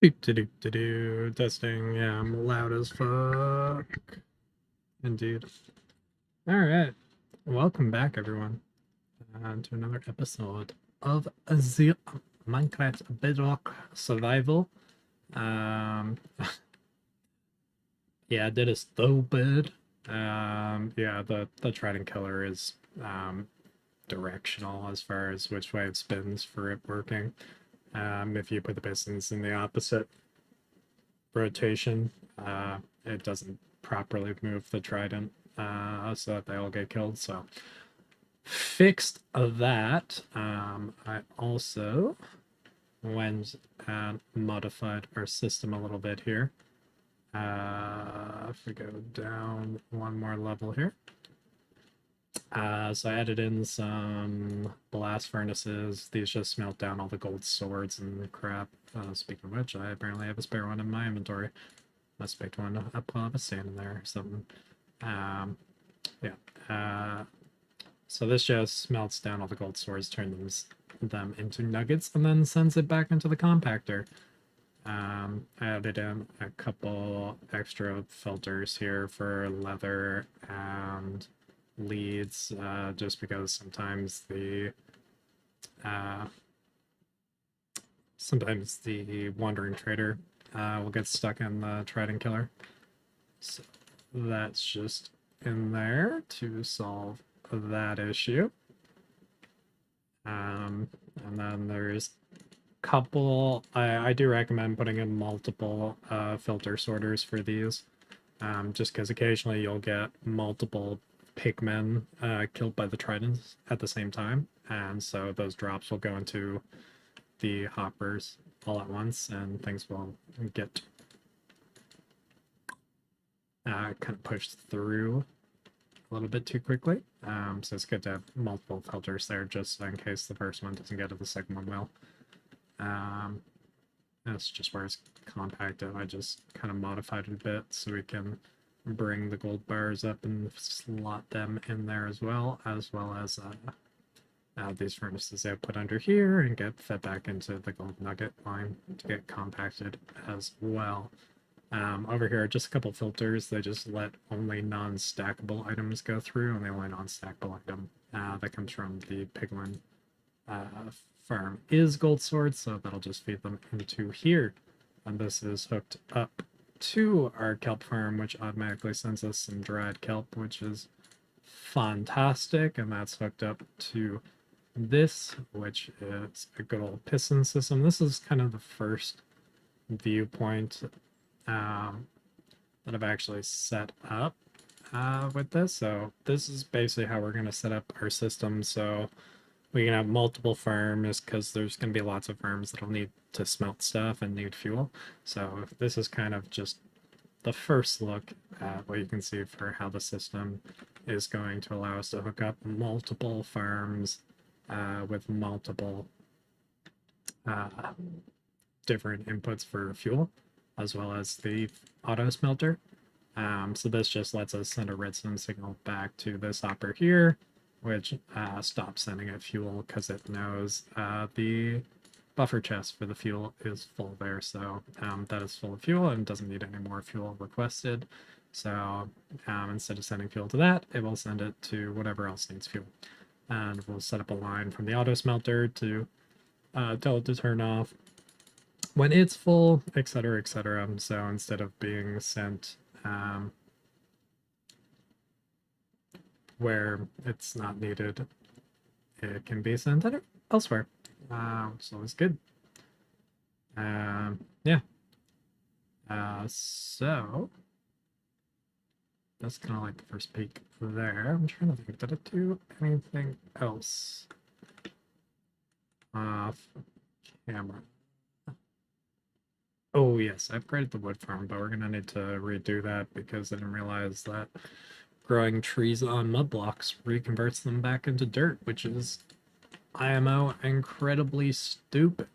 Do testing. Yeah, I'm loud as fuck. Indeed. All right. Welcome back, everyone, to another episode of the Minecraft Bedrock Survival. Um, yeah, that is stupid. Yeah, the trident killer is directional as far as which way it spins for it working. If you put the pistons in the opposite rotation, it doesn't properly move the trident so that they all get killed. So fixed that. I also went and modified our system a little bit here. If we go down one more level here. So I added in some blast furnaces. These just melt down all the gold swords and crap. Speaking of which, I apparently have a spare one in my inventory. Must have picked one up while I was standing there or something. Um, yeah. So this just melts down all the gold swords, turns them into nuggets, and then sends it back into the compactor. I added in a couple extra filters here for leather and leads, just because uh, sometimes the wandering trader will get stuck in the trident killer. So that's just in there to solve that issue. And then there's a couple, I do recommend putting in multiple filter sorters for these, just because occasionally you'll get multiple pigmen killed by the tridents at the same time, and so those drops will go into the hoppers all at once, and things will get kind of pushed through a little bit too quickly. So it's good to have multiple filters there just in case the first one doesn't get it, the second one will. That's just where it's compacted. I just kind of modified it a bit so we can bring the gold bars up and slot them in there as well as these furnaces I put under here and get fed back into the gold nugget line to get compacted as well. Over here, just a couple filters. They just let only non-stackable items go through, and the only non-stackable item that comes from the piglin farm is gold swords, so that'll just feed them into here. And this is hooked up to our kelp farm, which automatically sends us some dried kelp, which is fantastic. And that's hooked up to this, which is a good old piston system. This is kind of the first viewpoint that I've actually set up with this. So this is basically how we're going to set up our system. So we can have multiple farms because there's going to be lots of farms that'll need to smelt stuff and need fuel. So this is kind of just the first look at what you can see for how the system is going to allow us to hook up multiple farms with multiple different inputs for fuel, as well as the auto smelter. So this just lets us send a redstone signal back to this hopper here, which stops sending it fuel because it knows the buffer chest for the fuel is full there. So that is full of fuel and doesn't need any more fuel requested. So instead of sending fuel to that, it will send it to whatever else needs fuel. And we'll set up a line from the auto smelter to tell it to turn off when it's full, etc., etc. So instead of being sent where it's not needed, it can be sent elsewhere. So it's good. Yeah. So that's kind of like the first peek there. I'm trying to think, did it do anything else off camera? Oh yes, I upgraded the wood farm, but we're gonna need to redo that because I didn't realize that growing trees on mud blocks reconverts them back into dirt, which is IMO incredibly stupid.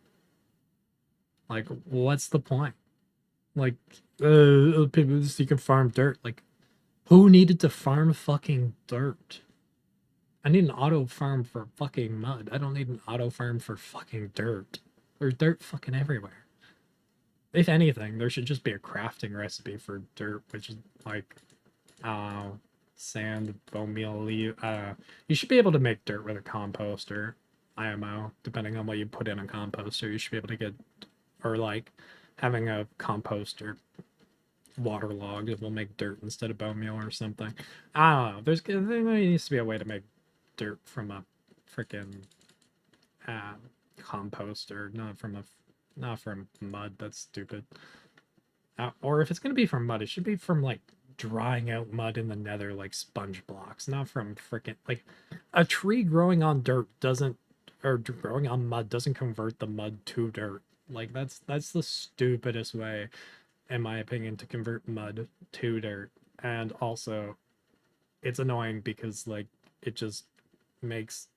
Like, what's the point? Like, people just you can farm dirt. Like, who needed to farm fucking dirt? I need an auto farm for fucking mud. I don't need an auto farm for fucking dirt. There's dirt fucking everywhere. If anything, there should just be a crafting recipe for dirt, which is like, sand, bone meal, you should be able to make dirt with a composter, IMO, depending on what you put in a composter. You should be able to get, or like having a composter waterlogged, it will make dirt instead of bone meal or something. I don't know. There needs to be a way to make dirt from a freaking composter, not from mud. That's stupid. Or if it's gonna be from mud, it should be from like drying out mud in the nether, like sponge blocks, not from freaking like a tree growing on dirt doesn't, or growing on mud doesn't convert the mud to dirt. Like that's the stupidest way, in my opinion, to convert mud to dirt. And also, it's annoying because like it just makes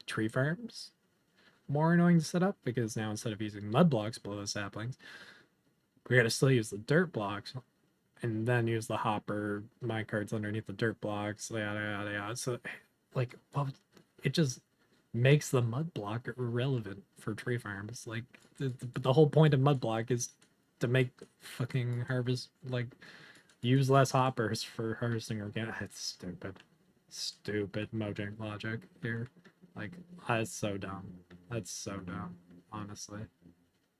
tree farms more annoying to set up, because now instead of using mud blocks below the saplings, we gotta still use the dirt blocks and then use the hopper minecarts underneath the dirt blocks, yada yada yada. So like, well, it just makes the mud block irrelevant for tree farms. Like the whole point of mud block is to make fucking harvest, like use less hoppers for harvesting organic. It's stupid Mojang logic here. Like, that's so dumb. That's so dumb, honestly.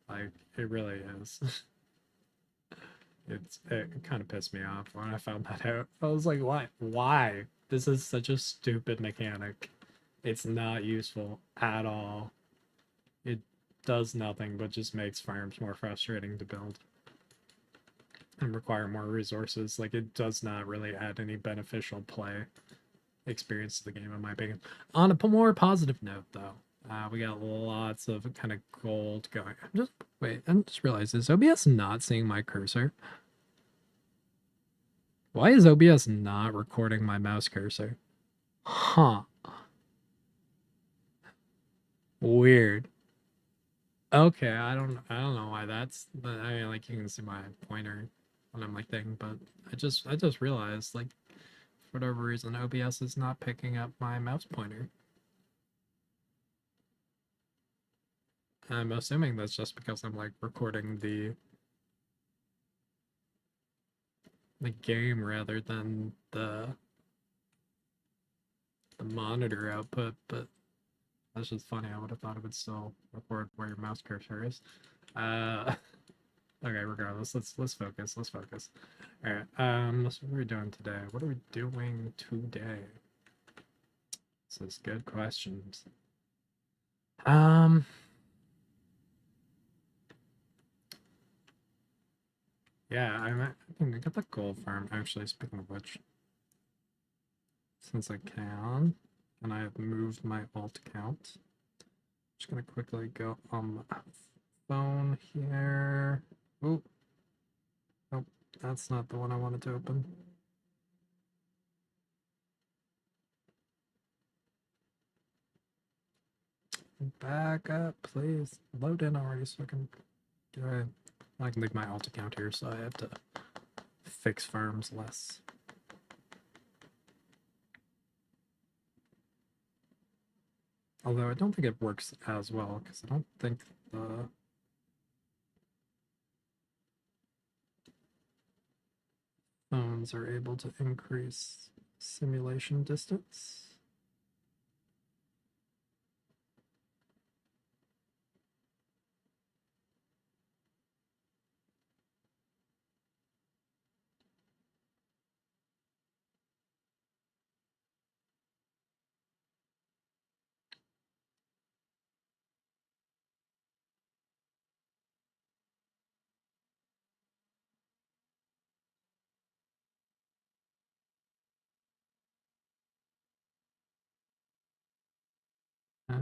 Like, it really is. It kind of pissed me off when I found that out. I was like, why? This is such a stupid mechanic. It's not useful at all. It does nothing but just makes farms more frustrating to build and require more resources. Like, it does not really add any beneficial play experience to the game, in my opinion. On a more positive note, though, we got lots of kind of gold going. I'm just realized, is OBS not seeing my cursor? Why is OBS not recording my mouse cursor? Huh. Weird. Okay, I don't know why that's, but I mean, like, you can see my pointer when I'm like thinking, but I just realized, like, for whatever reason, OBS is not picking up my mouse pointer. I'm assuming that's just because I'm like recording the game rather than the monitor output, but that's just funny. I would have thought it would still record where your mouse cursor is. Okay, regardless, let's focus. Let's focus. All right. So what are we doing today? What are we doing today? This is good questions. Yeah, I think I got the gold farm. Actually, speaking of which, since I can, and I have moved my alt account, just gonna quickly go on my phone here. Oh, nope, that's not the one I wanted to open. Back up, please. Load in already so I can do it. I can leave my alt account here, so I have to fix farms less. Although I don't think it works as well, because I don't think the phones are able to increase simulation distance. I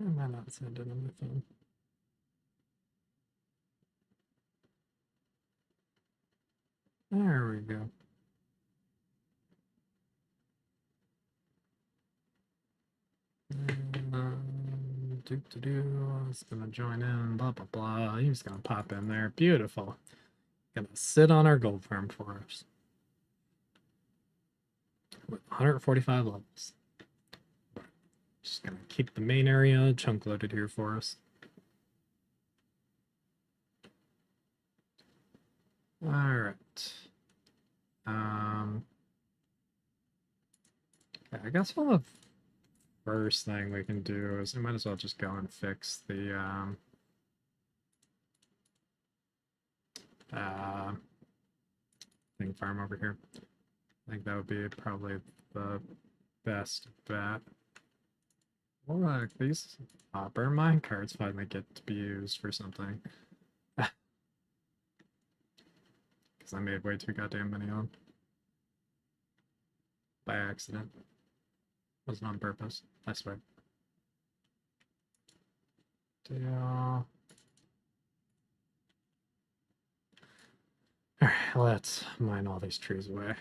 might not send it on my phone. There we go. It's gonna join in, blah blah blah. He's gonna pop in there. Beautiful. Gonna sit on our gold farm for us. With 145 levels. Just gonna keep the main area chunk loaded here for us. All right. Yeah, I guess one of the first thing we can do is we might as well just go and fix the uh, thing farm over here. I think that would be probably the best bet. Well, look, these hopper mine cards finally get to be used for something. Because I made way too goddamn many of them. By accident. Wasn't on purpose, I swear. Deal. Alright, let's mine all these trees away.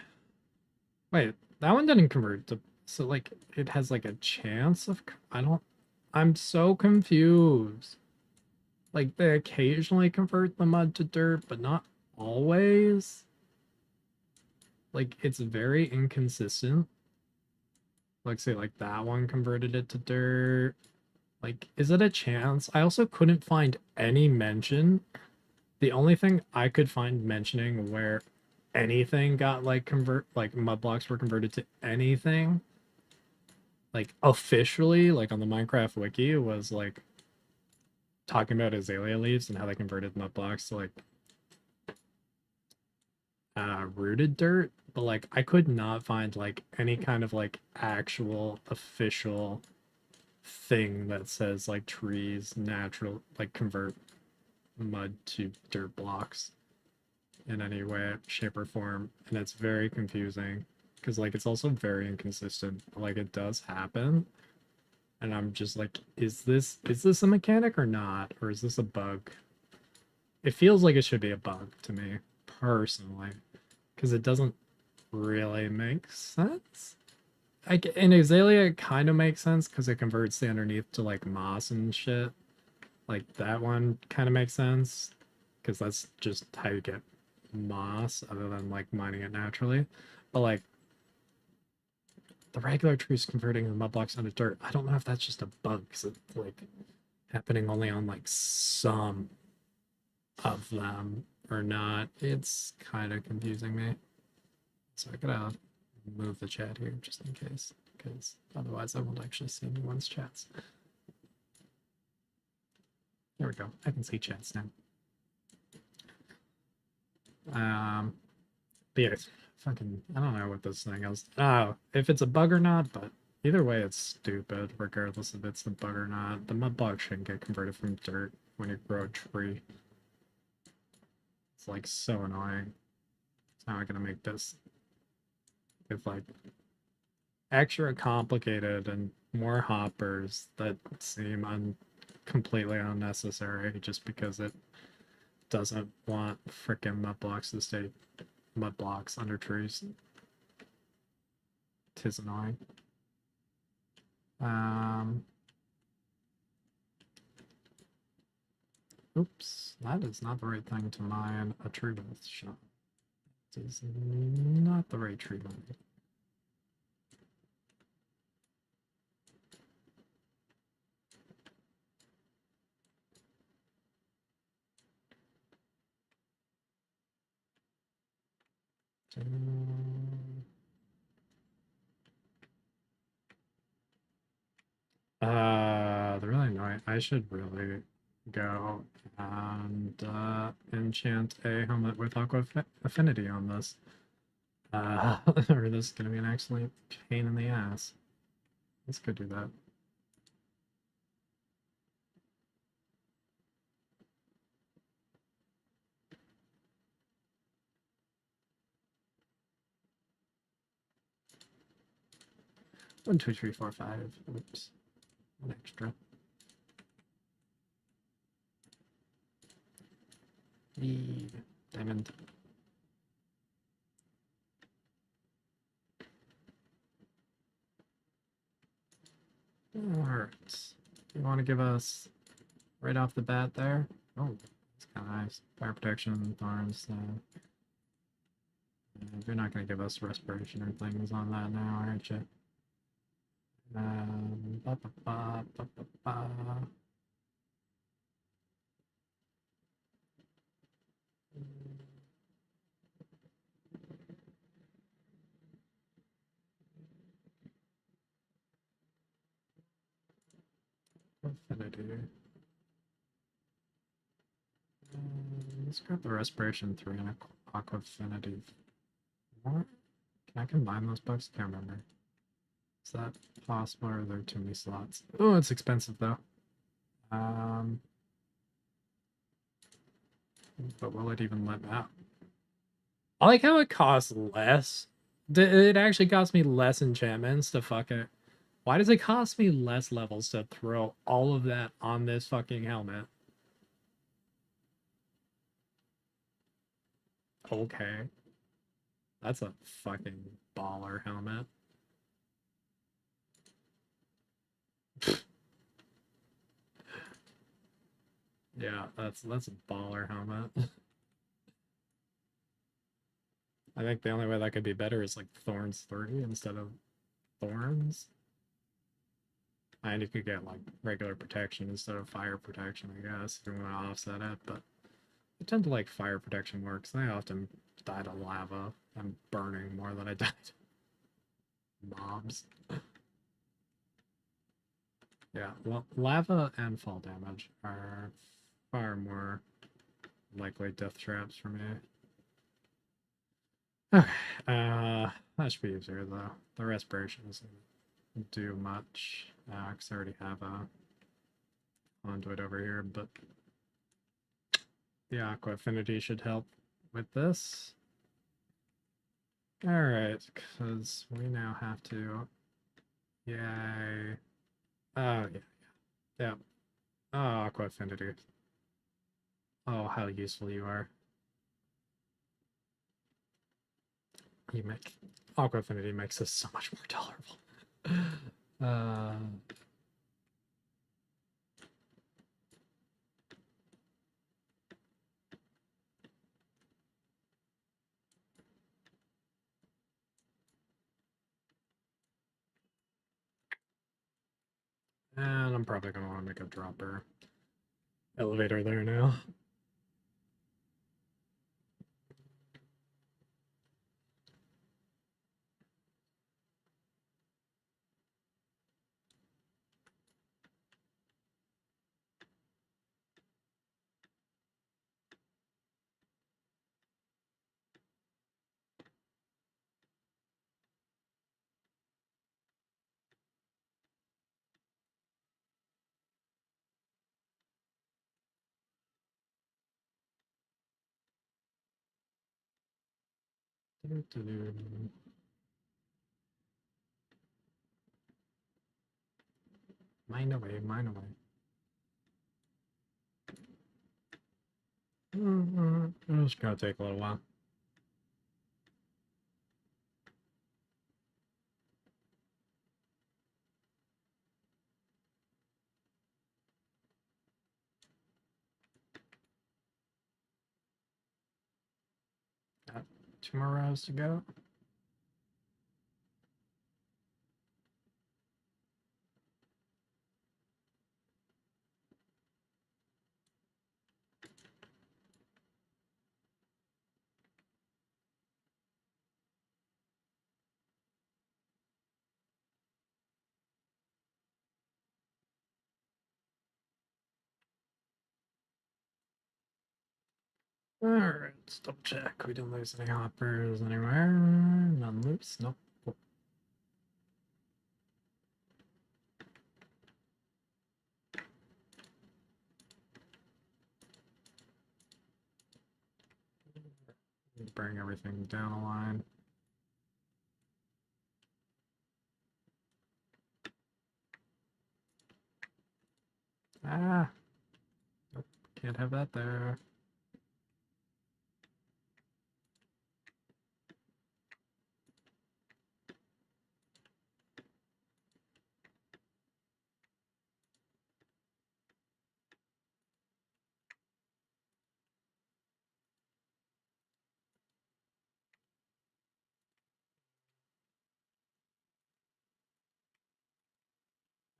Wait, that one didn't convert to... So, like, it has, like, a chance of... I'm so confused. Like, they occasionally convert the mud to dirt, but not always. Like, it's very inconsistent. Like, say, like, that one converted it to dirt. Like, is it a chance? I also couldn't find any mention. The only thing I could find mentioning where anything got, like, mud blocks were converted to anything, like, officially, like, on the Minecraft wiki was, like, talking about azalea leaves and how they converted mud blocks to, like, rooted dirt, but like I could not find like any kind of like actual official thing that says like trees natural like convert mud to dirt blocks in any way, shape, or form, and it's very confusing because like it's also very inconsistent. Like it does happen, and I'm just like, is this a mechanic or not, or is this a bug? It feels like it should be a bug to me personally because it doesn't really makes sense. In Azalea, it kind of makes sense because it converts the underneath to like moss and shit. Like that one kind of makes sense because that's just how you get moss other than like mining it naturally. But like the regular trees converting the mud blocks into dirt, I don't know if that's just a bug because it's like happening only on like some of them or not. It's kind of confusing me. So I gotta move the chat here just in case, because otherwise I won't actually see anyone's chats. There we go. I can see chats now. But yeah, fucking, I don't know what this thing is. Oh, if it's a bug or not, but either way, it's stupid, regardless if it's a bug or not. The mud block shouldn't get converted from dirt when you grow a tree. It's like so annoying. It's how I'm gonna make this with like extra complicated and more hoppers that seem completely unnecessary just because it doesn't want freaking mud blocks to stay mud blocks under trees. Tis annoying. Oops, that is not the right thing to mine a tree with. Shot. It is not the right tree mining. The really annoying. I should really go and enchant a helmet with aqua affinity on this. Or this is gonna be an absolute pain in the ass. Let's go do that. One, two, three, four, five. Oops. One extra. The diamond. Alright. You want to give us right off the bat there? Oh, it's kind of nice. Fire protection, thorns. You're not going to give us respiration or things on that now, aren't you? Ba, ba, ba, ba, ba, ba. Affinity. Let's grab the Respiration 3 and Aqua Affinity 4. Can I combine those books? Can't remember. Is that possible or are there too many slots? Oh, it's expensive though. But will it even let me out? I like how it costs less. It actually cost me less enchantments to fuck it. Why does it cost me less levels to throw all of that on this fucking helmet? Okay. That's a fucking baller helmet. Yeah, that's a baller helmet. I think the only way that could be better is like Thorns 3 instead of Thorns. And you could get like regular protection instead of fire protection, I guess, if you want to offset it, but I tend to like fire protection more because I often die to lava. I'm burning more than I die to mobs. Yeah, well, lava and fall damage are far more likely death traps for me. Okay, that should be easier though. The respiration doesn't do much, because I already have a conduit over here, but the Aqua Affinity should help with this. Alright, because we now have to... Yay. Oh, yeah. Yeah. Oh, Aqua Affinity. Oh, how useful you are. You make... Aqua Affinity makes this so much more tolerable. And I'm probably going to want to make a dropper elevator there now. Mine away, mine away. It's gonna take a little while. Got 2 more rows to go. Alright, let's double check. We didn't lose any hoppers anywhere. None loose. Nope. Oh. Bring everything down a line. Ah! Nope, can't have that there.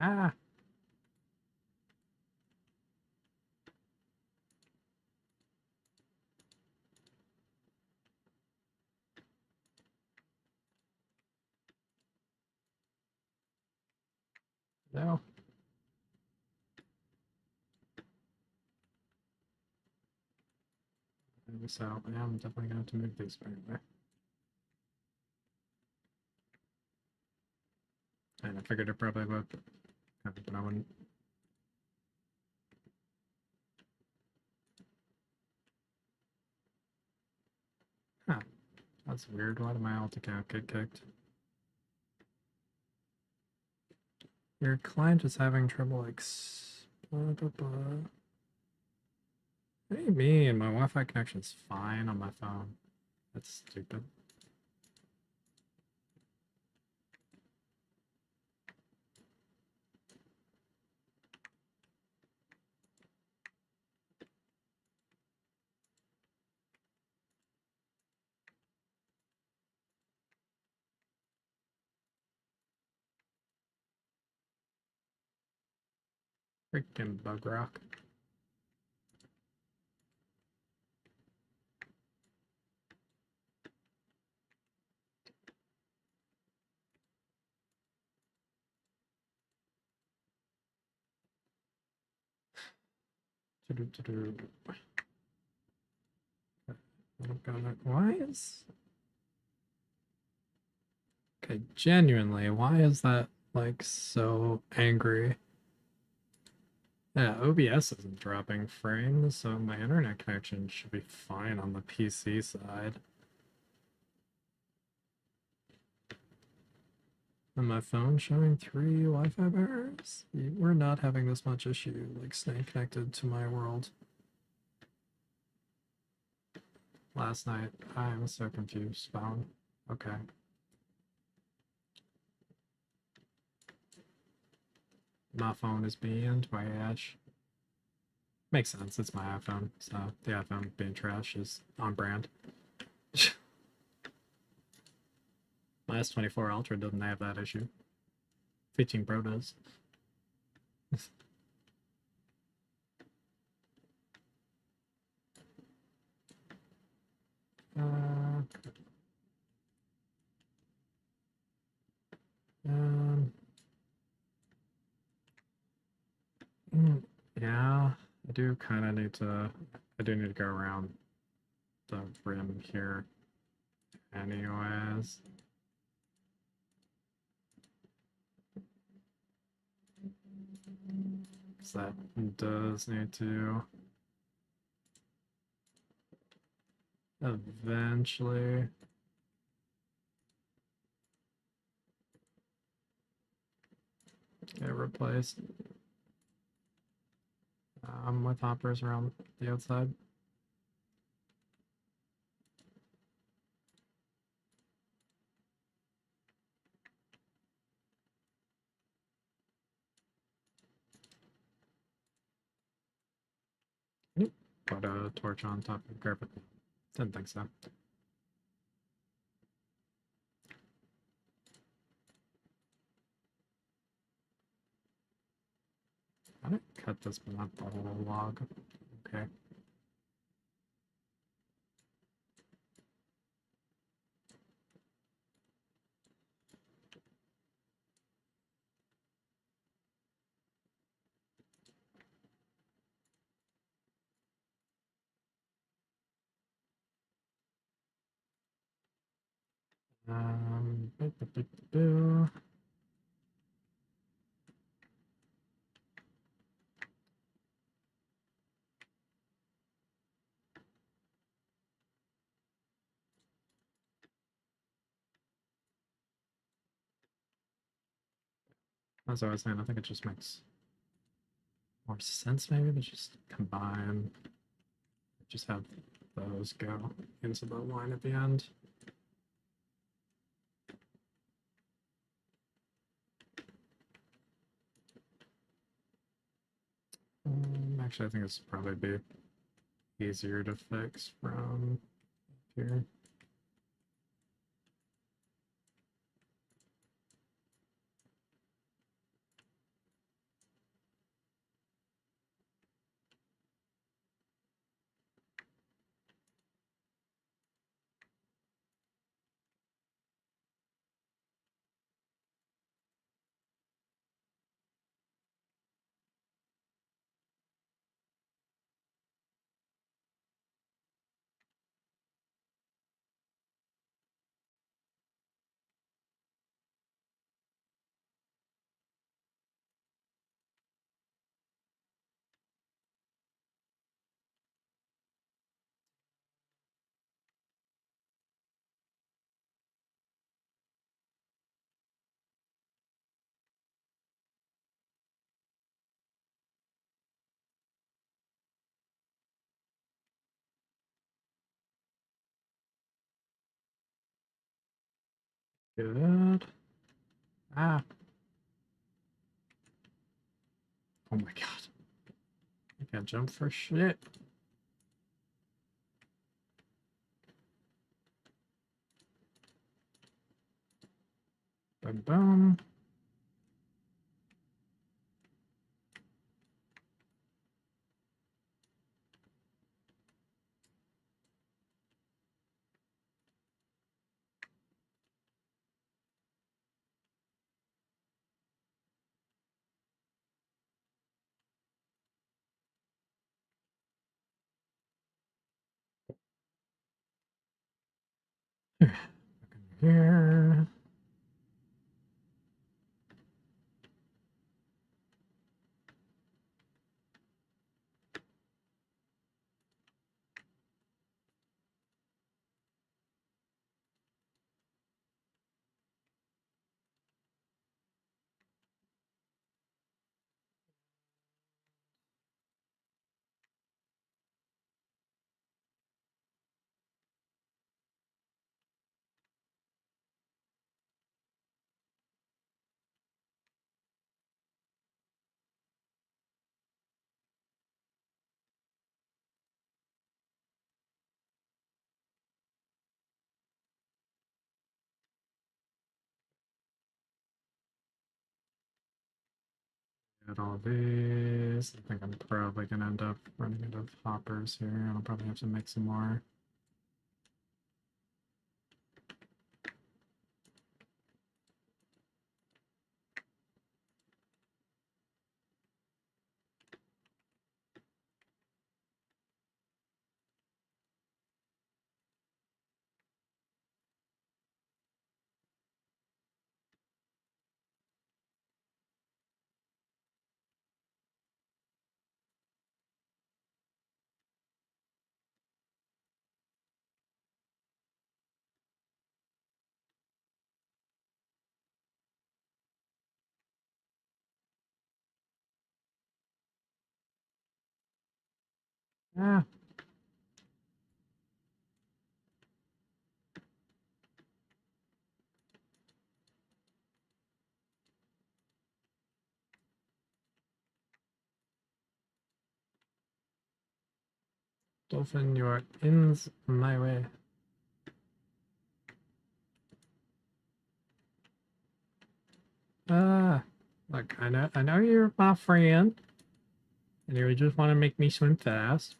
Ah! No. so I am definitely going to have to move these anyway. And I figured it probably would, but I wouldn't. Huh, that's weird. Why did my alt account get kicked? Your client is having trouble blah, blah, blah. What do you mean? My Wi-Fi connection's fine on my phone. That's stupid. Freaking bug rock. Why is... Okay, genuinely, why is that, like, so angry? Yeah, OBS isn't dropping frames, so my internet connection should be fine on the PC side. And my phone showing 3 Wi-Fi bars? We're not having this much issue, like, staying connected to my world. Last night, I was so confused, phone. Okay. My phone is being trash. Makes sense, it's my iPhone, so the iPhone being trash is on brand. My S24 Ultra doesn't have that issue. 15 Pro does. um, yeah, I do kind of need to. I do need to go around the rim here, anyways. Because that does need to eventually. Get replaced with hoppers around the outside. Put a torch on top of the carpet. Didn't think so. I didn't cut this, but not the whole log. Okay. Boo, boo, boo, boo. As I was saying, I think it just makes more sense maybe to just combine, just have those go into the line at the end. Actually, I think this would probably be easier to fix from here. Good. Ah. Oh my god. I can't jump for shit. Boom, boom. Here. Get all these. I think I'm probably gonna end up running out of hoppers here. I'll probably have to make some more. Ah, Dolphin, you are in my way. Ah, look, I know you're my friend, and you just want to make me swim fast.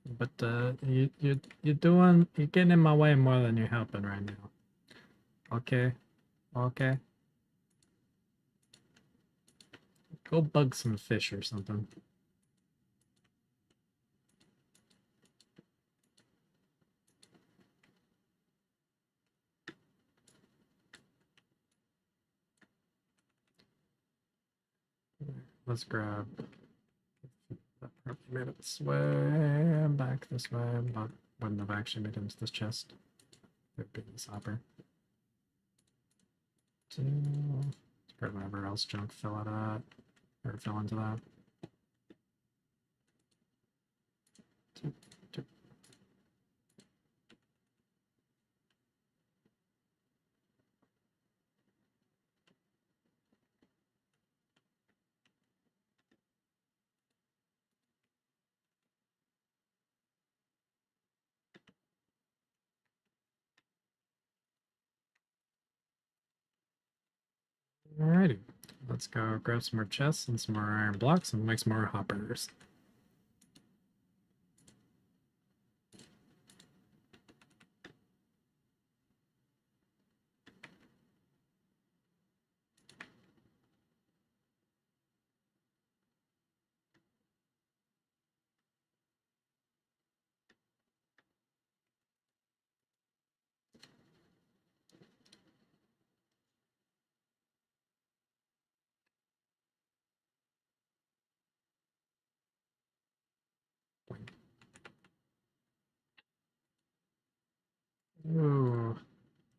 But you're getting in my way more than you're helping right now. Okay, okay. Go bug some fish or something. Let's grab that. Probably made it swim back this way, but wouldn't have actually made it into this chest. There'd be this hopper. Spread whatever else junk fell out of that, or fell into that. Alrighty, let's go grab some more chests and some more iron blocks and make some more hoppers. Ooh,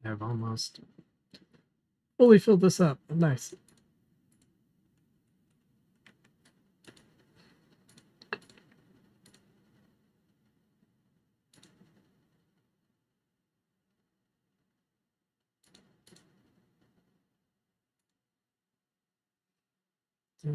I've almost fully filled this up. Nice. No.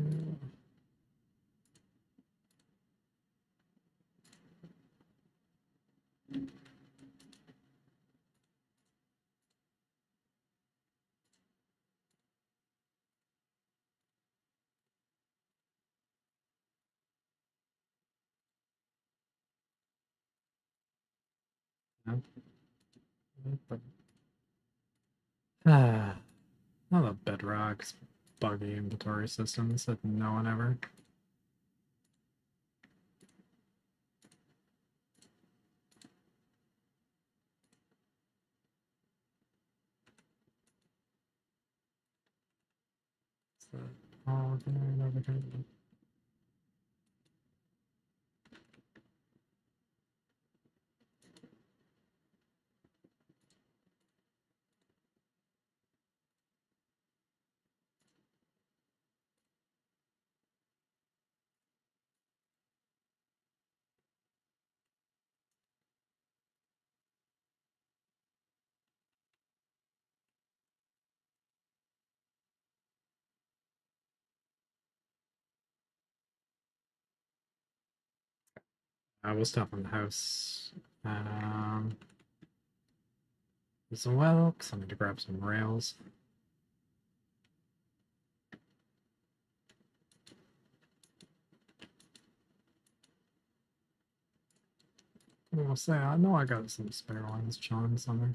But, ah, not the Bedrock's buggy inventory systems that no one ever. So, oh, okay. We'll stop on the house. As well, because I need to grab some rails. I'll say, I know I got some spare ones chilling somewhere.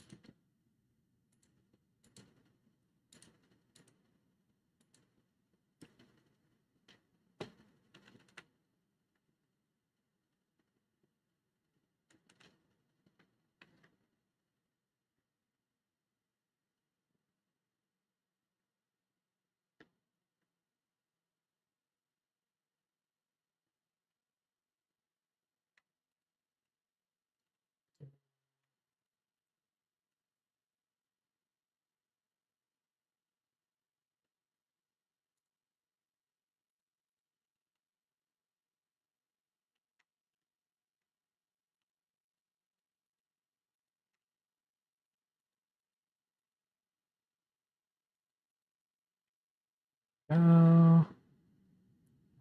One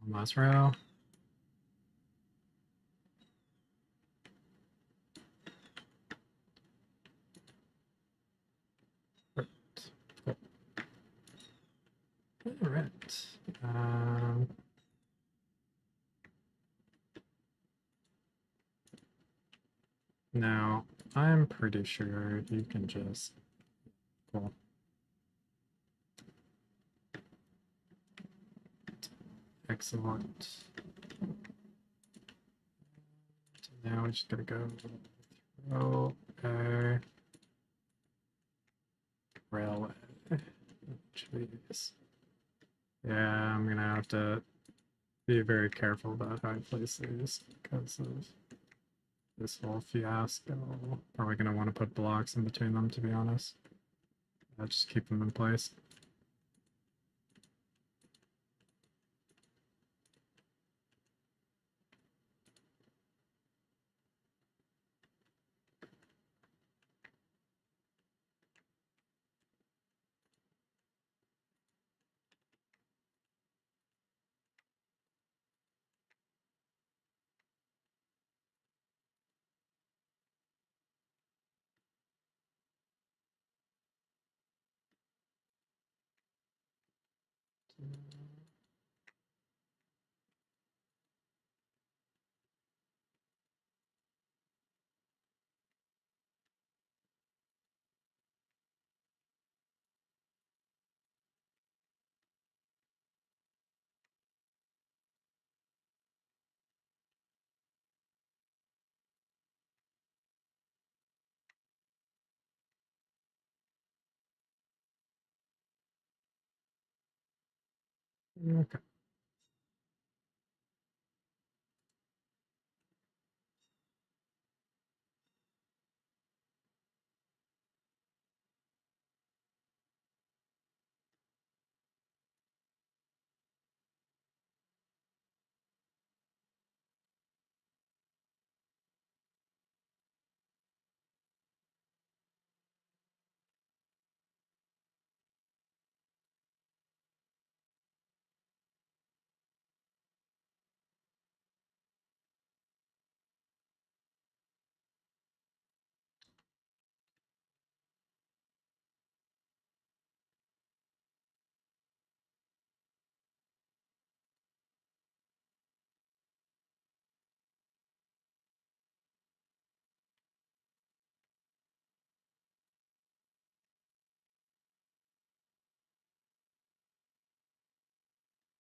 last row. Right. Cool. All right. Now, I'm pretty sure you can just... Cool. Excellent. So now we're just gonna go throw a railway. Jeez. Yeah, I'm gonna have to be very careful about how I place these because of this whole fiasco. Probably gonna want to put blocks in between them, to be honest. Just keep them in place. Okay.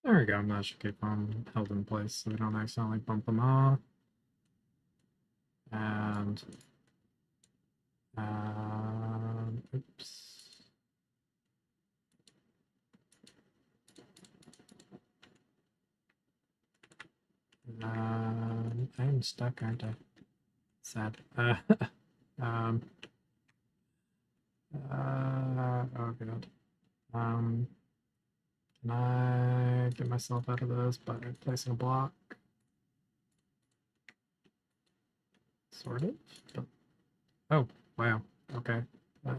There we go. That should keep them held in place so we don't accidentally bump them off. And oops. I'm stuck, aren't I? Sad. Um, oh god. Can I get myself out of this by placing a block? Sort of. But, oh, wow. Okay. I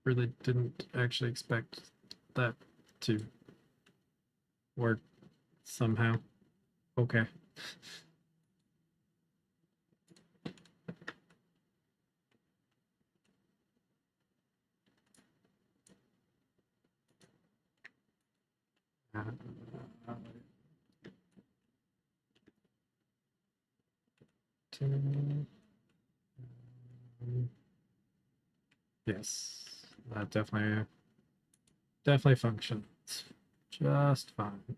really didn't actually expect that to work somehow. Okay. Uh, yes, that definitely functions just fine.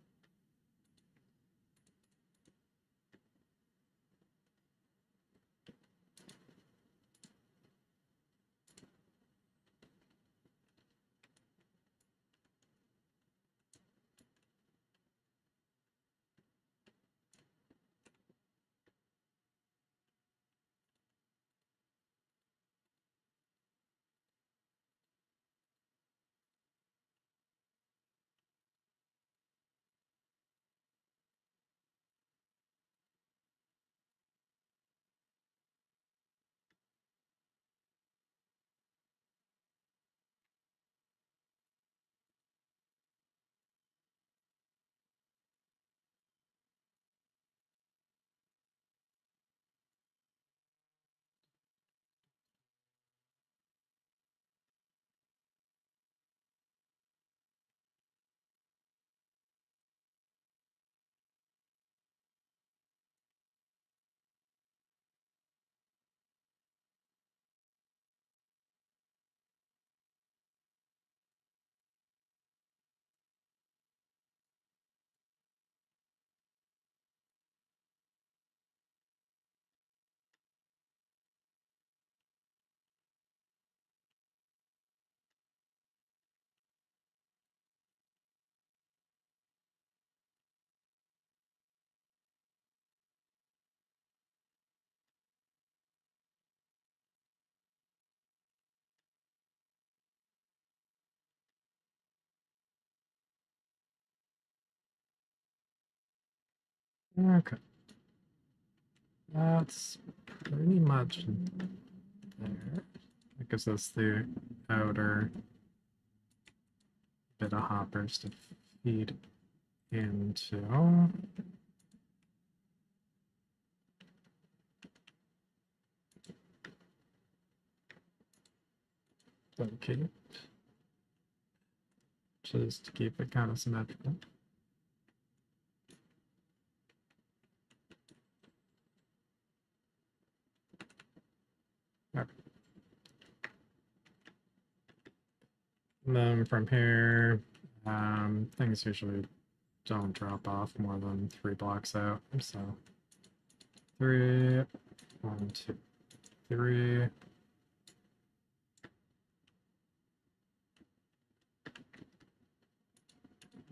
Okay, that's pretty much there. That gives us the outer bit of hoppers to feed into. Okay, just to keep it kind of symmetrical. Okay. And then from here, things usually don't drop off more than 3 blocks out. So 3, 1, 2, 3.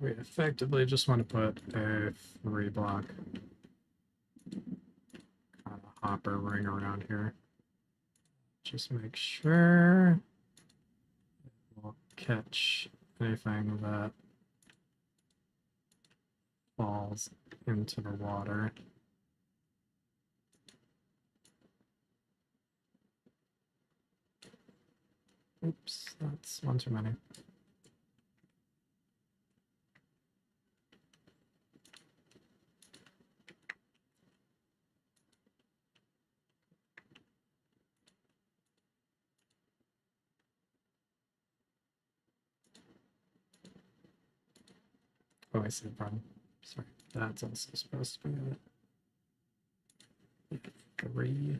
We effectively just want to put a 3 block kind of hopper ring around here. Just make sure we'll catch anything that falls into the water. Oops, that's one too many. Oh, I see the problem. Sorry, that's also supposed to be a 3.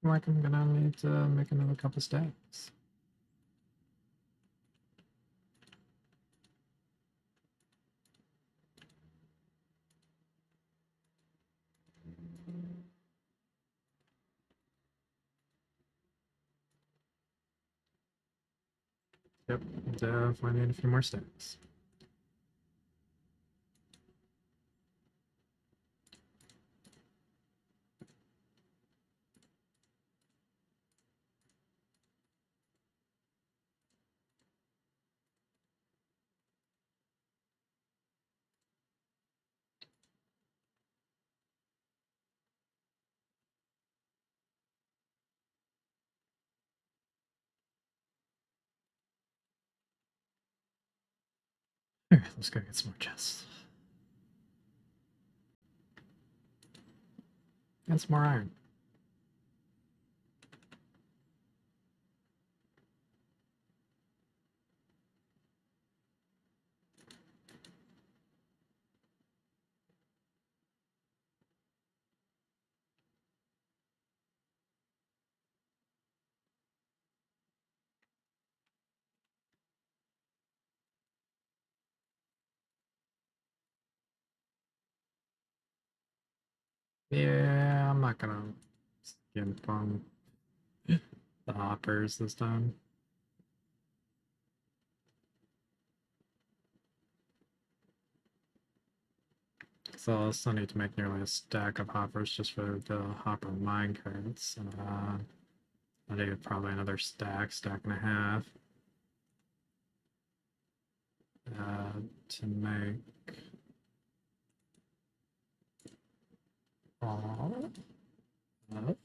like I'm gonna need to make another couple stacks. Yep, definitely need a few more stacks. Alright, let's go get some more chests. And some more iron. Yeah, I'm not gonna skimp on the hoppers this time. So I'll still need to make nearly a stack of hoppers just for the hopper minecarts. I need probably another stack, stack and a half, to make all of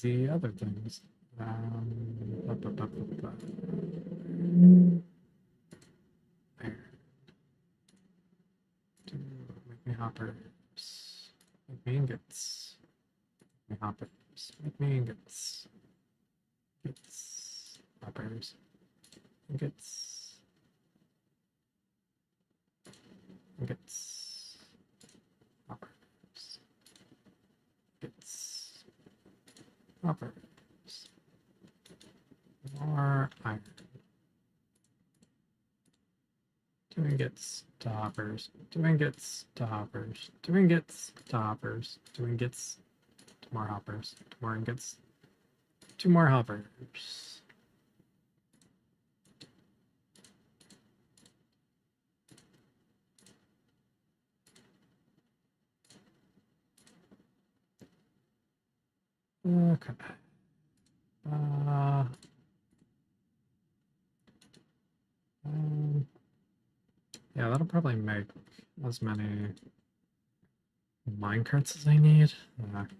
the other things. Up, up, up, up, up. There. Make me hoppers. Make me ingots. Make me hoppers. Make me ingots. Ingots. Hoppers. Ingots. Ingots. Hoppers. Ingots. Hoppers. More iron. 2 ingots to hoppers. 2 ingots to hoppers. 2 ingots to hoppers. 2 ingots to more hoppers. 2 more ingots. 2 more hoppers. Okay. Yeah, that'll probably make as many minecarts as I need.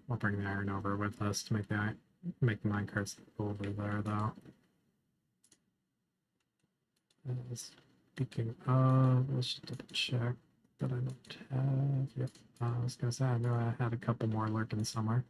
I'll bring the iron over with us to make the minecarts over there, though. Speaking of, let's just double check that I don't have. Yep. I was gonna say I knew I had a couple more lurking somewhere.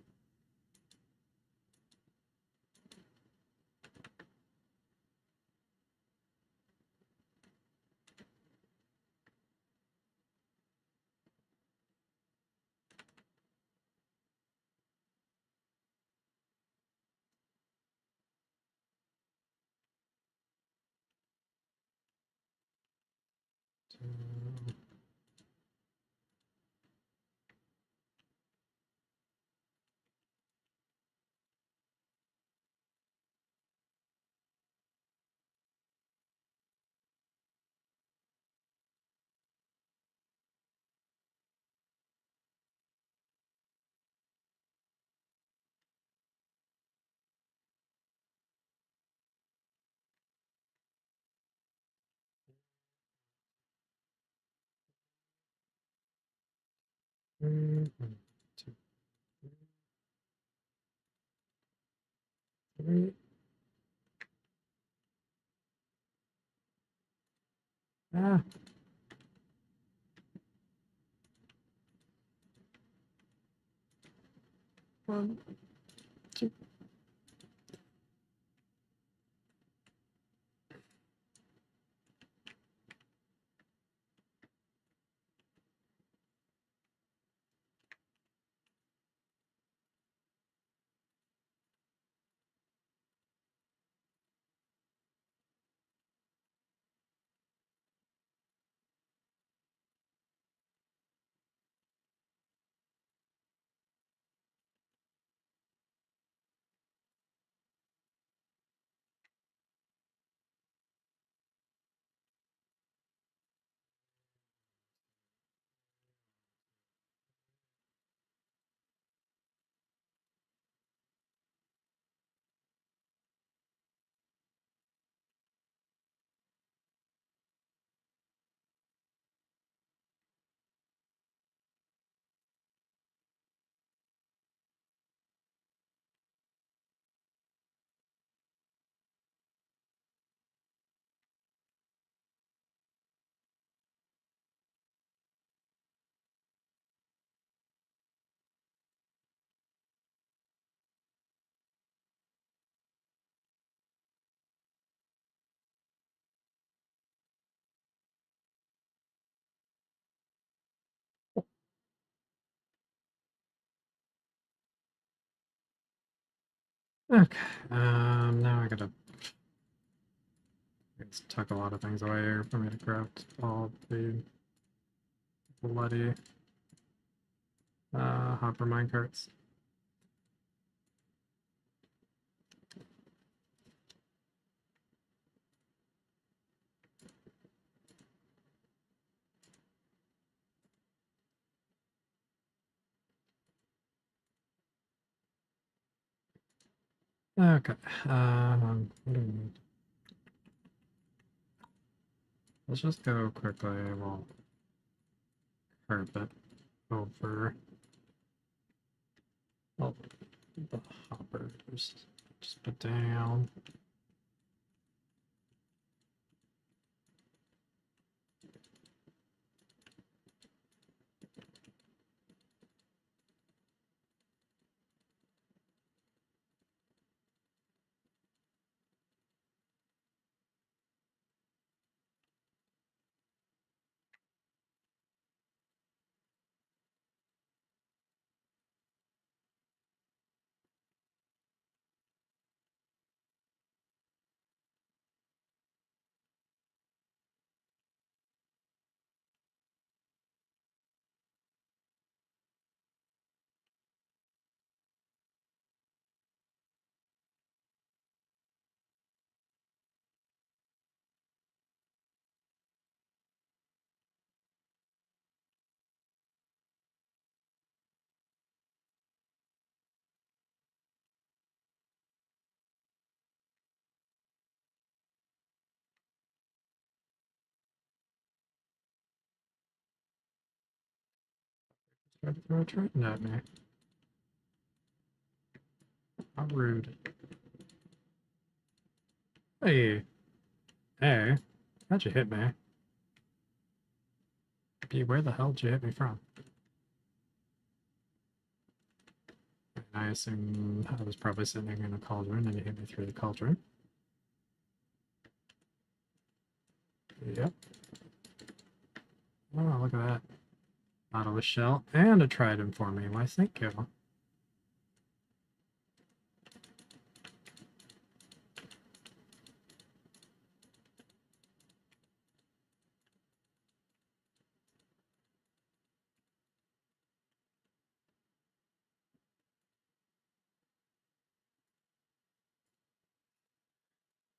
One, two, three. Ah. One, two. Okay, now I gotta tuck a lot of things away here for me to craft all the bloody hopper minecarts. Okay, what do we need? Let's just go quickly. We'll carpet over all the hoppers. Just put down. Try to throw a trident at me. How rude. Hey, hey, how'd you hit me? B, where the hell did you hit me from? I assume I was probably sitting in a cauldron and you hit me through the cauldron. Yep. Oh, look at that. Nautilus shell and a trident for me. Why, thank you.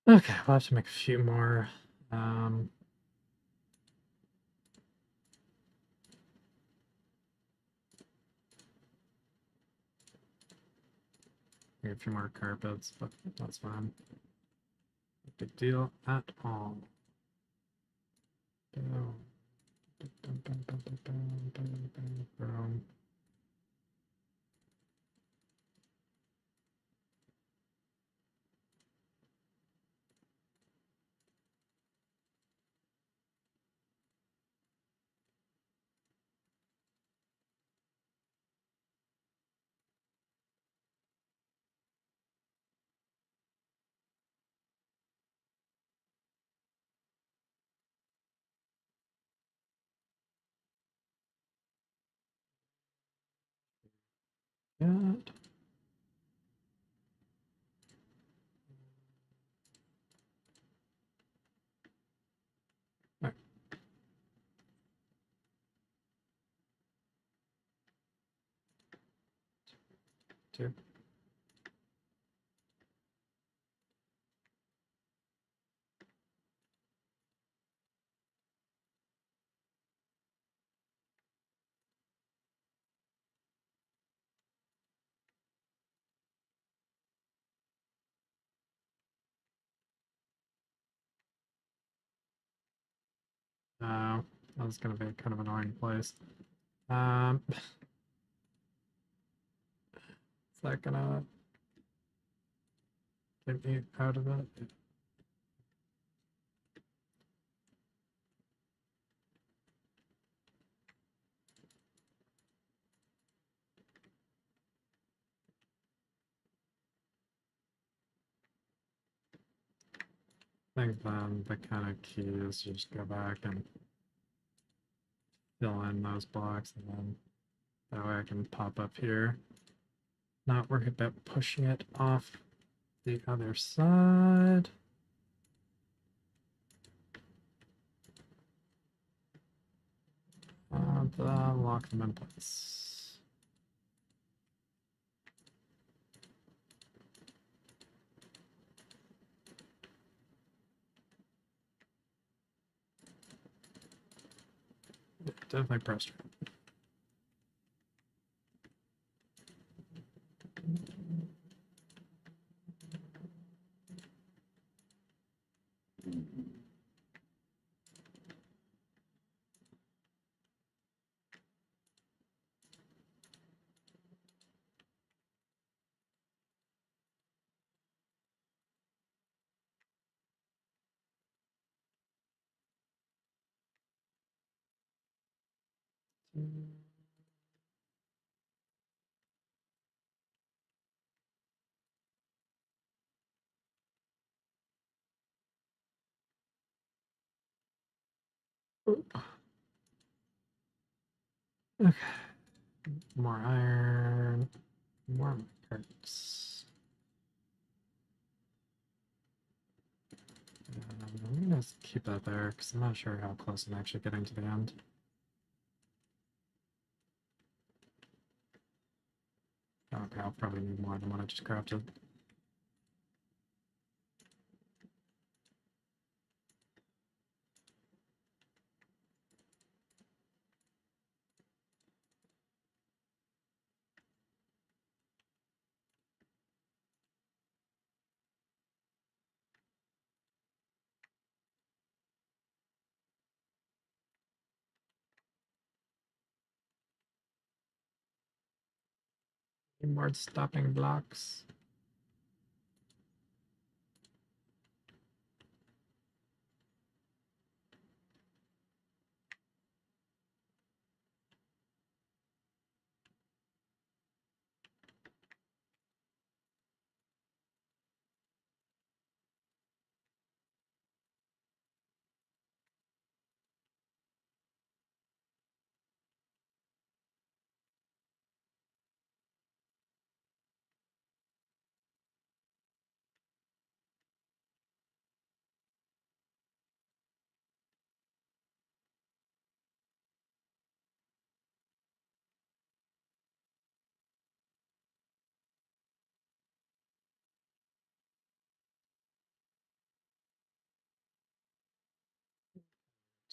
Okay, we'll have to make a few more. Make a few more carpets, but that's fine. No big deal at all. Boom. Boom. Good. Right. Two. That was gonna be kind of an annoying place. Is that gonna get me out of it? I think then the kind of key is just go back and fill in those blocks, and then that way I can pop up here. Not worry about pushing it off The other side. And lock them in place. Yeah, definitely pressed. Okay. More iron. More parts. I'm gonna just keep that there because I'm not sure how close I'm actually getting to the end. Okay, I'll probably need more than what I just crafted. Need more stopping blocks.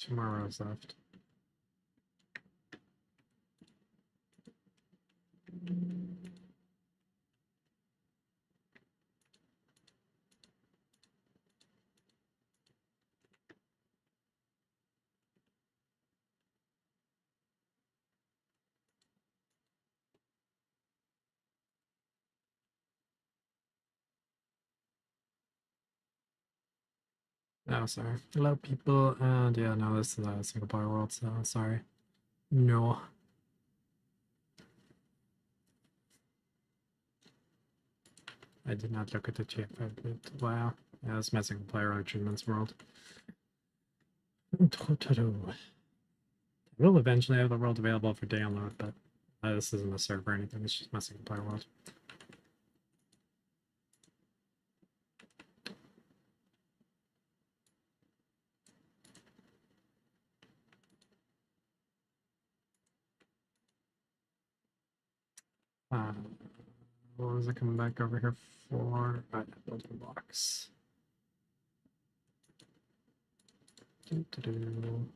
Two more rows left. Oh, sorry. Hello, people. And yeah, no, this is a single player world, so sorry. No. I did not look at the chat, but wow. Yeah, it's my single player achievements world. I will eventually have the world available for download, but this isn't a server or anything, it's just my single player world. What was I coming back over here for? Building blocks. Doo-doo-doo.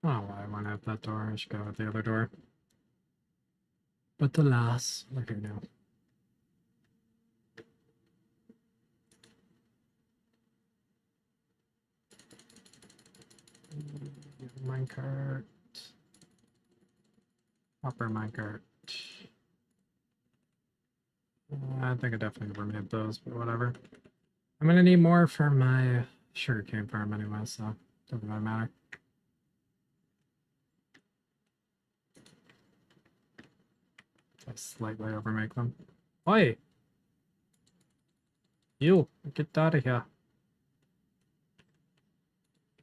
Oh, well, I want to have that door. I should go with the other door. But alas, we're here now. Minecart. Hopper minecart. I think I definitely remade those, but whatever. I'm gonna need more for my sugarcane farm anyway, so doesn't really matter. I slightly overmake them. Oi! You, get out of here.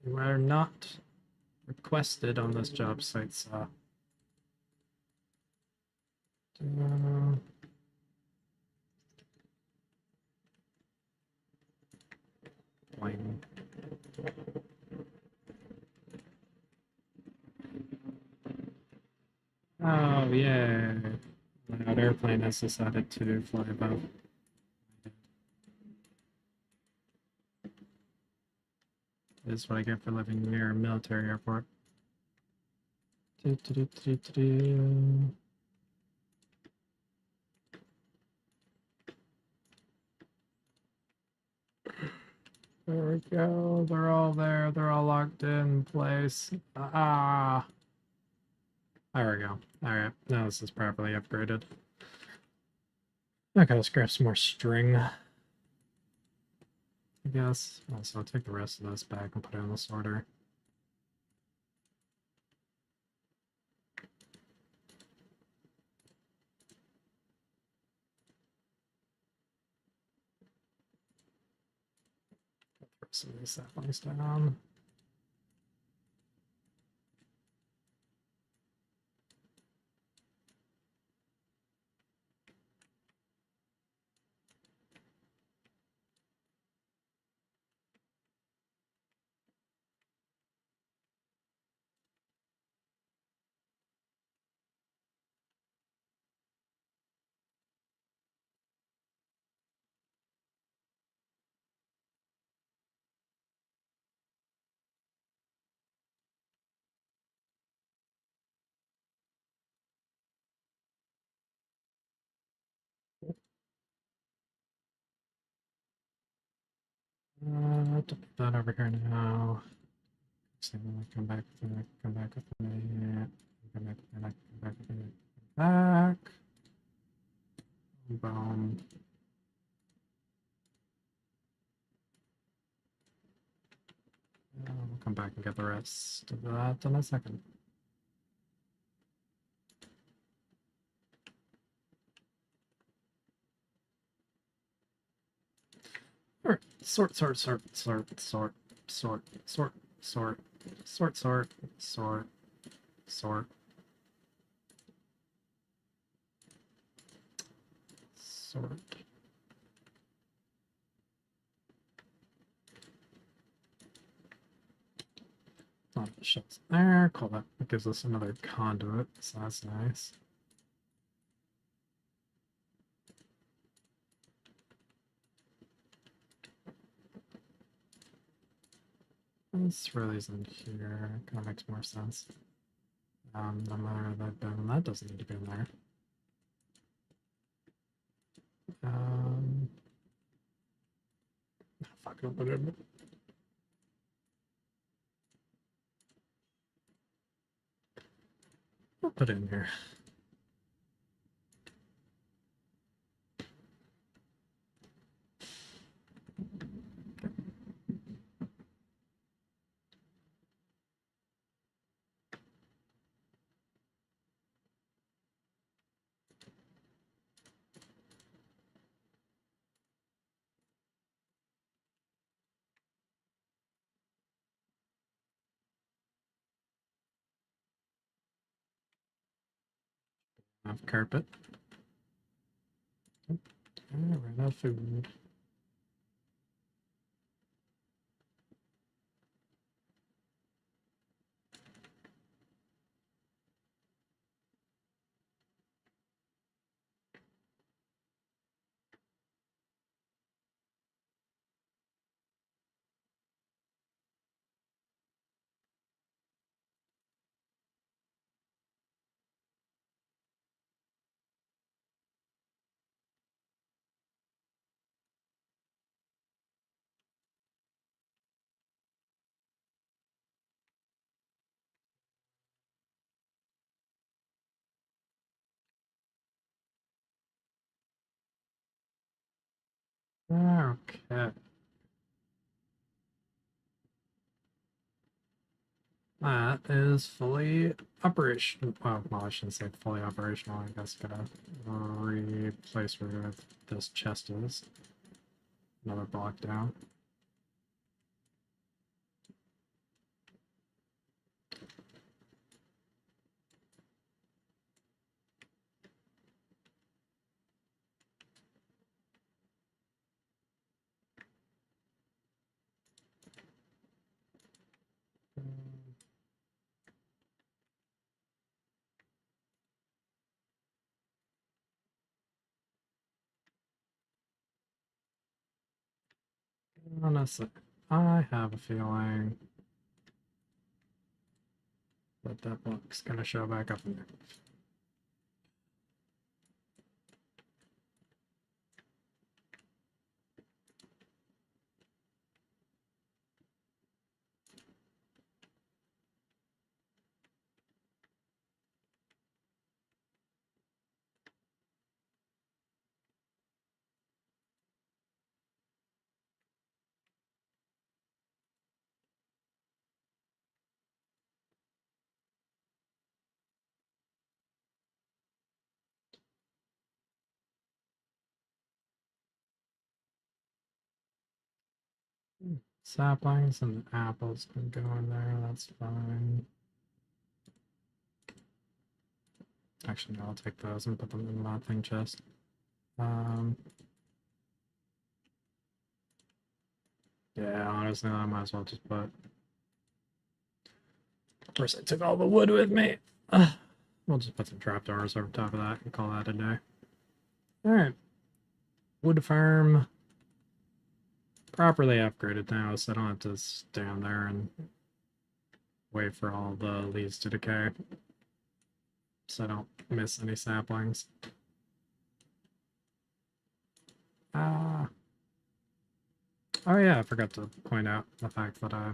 You are not requested on this job site, sir. Boing. Oh, yay. That airplane has decided to fly above. This is what I get for living near a military airport. There we go. They're all there. They're all locked in place. Ah. There we go. Alright, now this is properly upgraded. I gotta scrap some more string, I guess. Also, I'll take the rest of this back and put it in the sorter. Throw some of these saplings down. To put that over here now. So come back, come back with me. Come back, come back, come back, come back. Boom. We'll come back and get the rest of that in a second. Alright, sort, sort, sort, sort, sort, sort, sort, sort, sort, sort, sort, sort, sort. Oh, shuts there. Cool, that gives us another conduit, so that's nice. Let's throw these in here. Kind of makes more sense. No matter that doesn't need to be in there. Fuck, I'll put it in. I'll put it in here. Enough carpet. Oh, ran out of food. Okay. That is fully operational. Well, I shouldn't say fully operational. I guess gotta replace where this chest is. Another block down. Honestly, I have a feeling that that block's gonna show back up in there. Saplings and apples can go in there, that's fine. Actually, no, I'll take those and put them in the mothing chest. Yeah, honestly, I might as well just put. Of course, I took all the wood with me. We'll just put some trapdoors over top of that and call that a day. Alright. Wood farm properly upgraded now, so I don't have to stand there and wait for all the leaves to decay. So I don't miss any saplings. Oh yeah, I forgot to point out the fact that I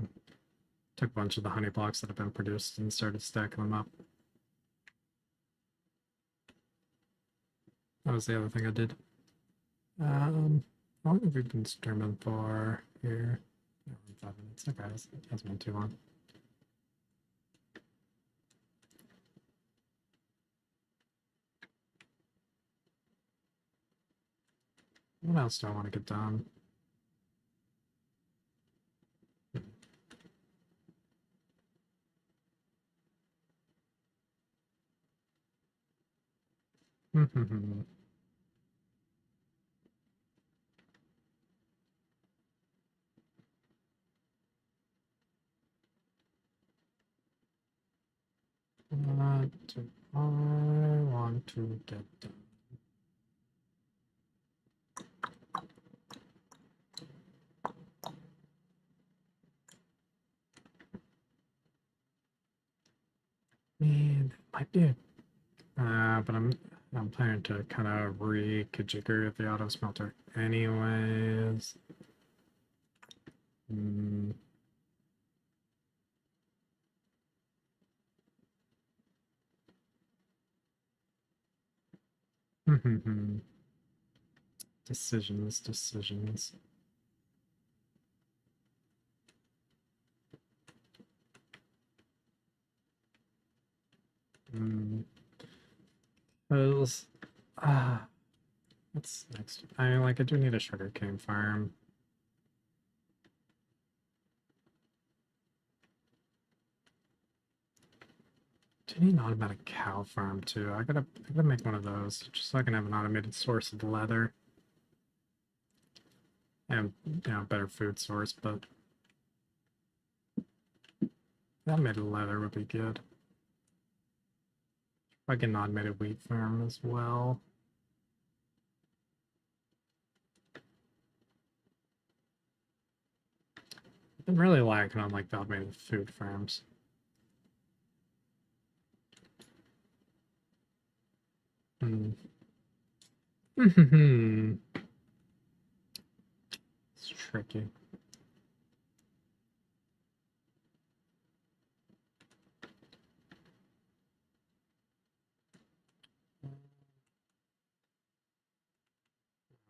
took a bunch of the honey blocks that have been produced and started stacking them up. That was the other thing I did. How long have we been streaming for here? 5 minutes. Okay, that's been too long. What else do I want to get done? What do I want to get done? Man, might be. But I'm planning to kind of re-configure the auto smelter anyways. Decisions. What's next? I do need a sugarcane farm. Do need an automatic cow farm too. I gotta make one of those just so I can have an automated source of leather. And better food source, but automated leather would be good. Like an automated wheat farm as well. I've been really lacking on like the automated food farms. It's tricky.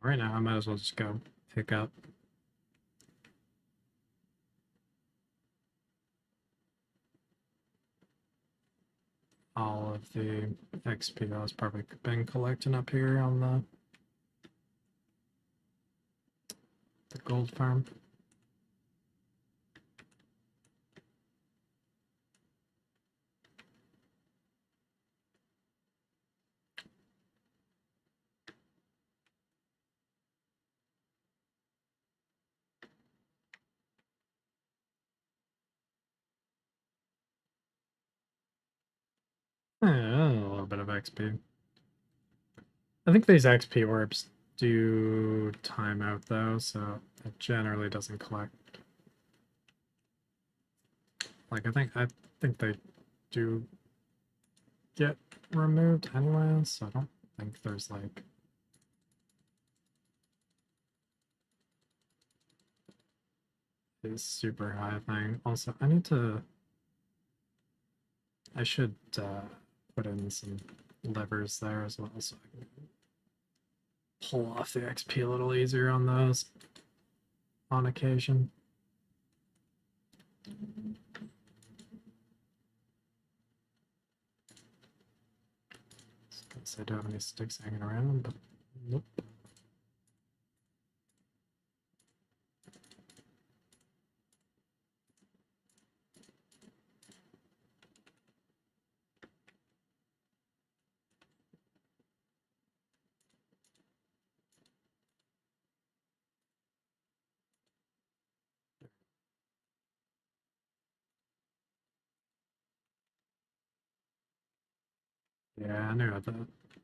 Right now, I might as well just go pick up all of the XP I was probably been collecting up here on the the gold farm. A little bit of XP. I think these XP orbs do time out though, so it generally doesn't collect. Like I think they do get removed anyway, so I don't think there's like a super high thing. Also, I should put in some levers there as well, so I can pull off the XP a little easier on those on occasion. I don't have any sticks hanging around, but nope. Yeah, I knew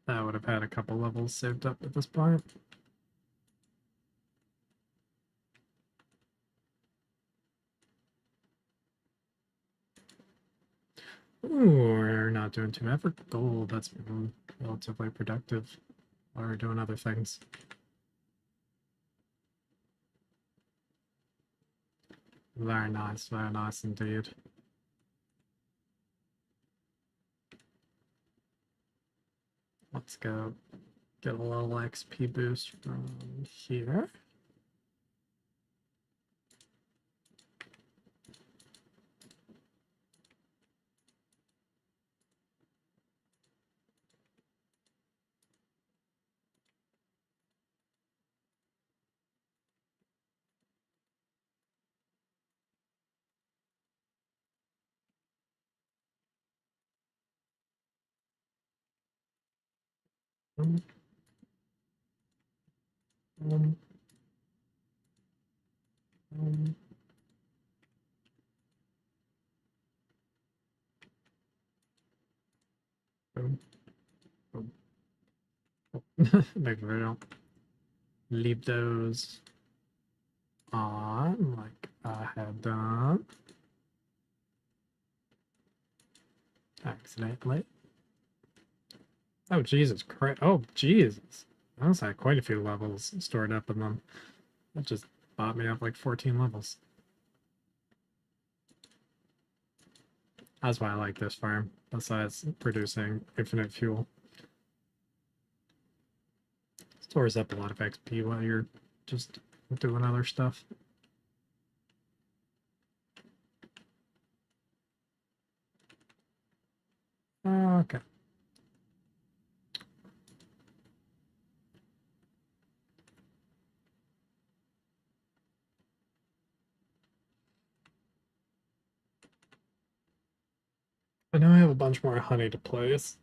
that would have had a couple levels saved up at this point. Ooh, we're not doing too bad for gold. That's relatively productive while we're doing other things. Very nice indeed. Let's go get a little XP boost from here. Um, um, um. Boom. Boom. Oh. Maybe we don't leave those on like I had done accidentally. Oh, Jesus Christ. Oh, Jesus. I also had quite a few levels stored up in them. That just bought me up like 14 levels. That's why I like this farm, besides producing infinite fuel. Stores up a lot of XP while you're just doing other stuff. Okay. I know I have a bunch more honey to place.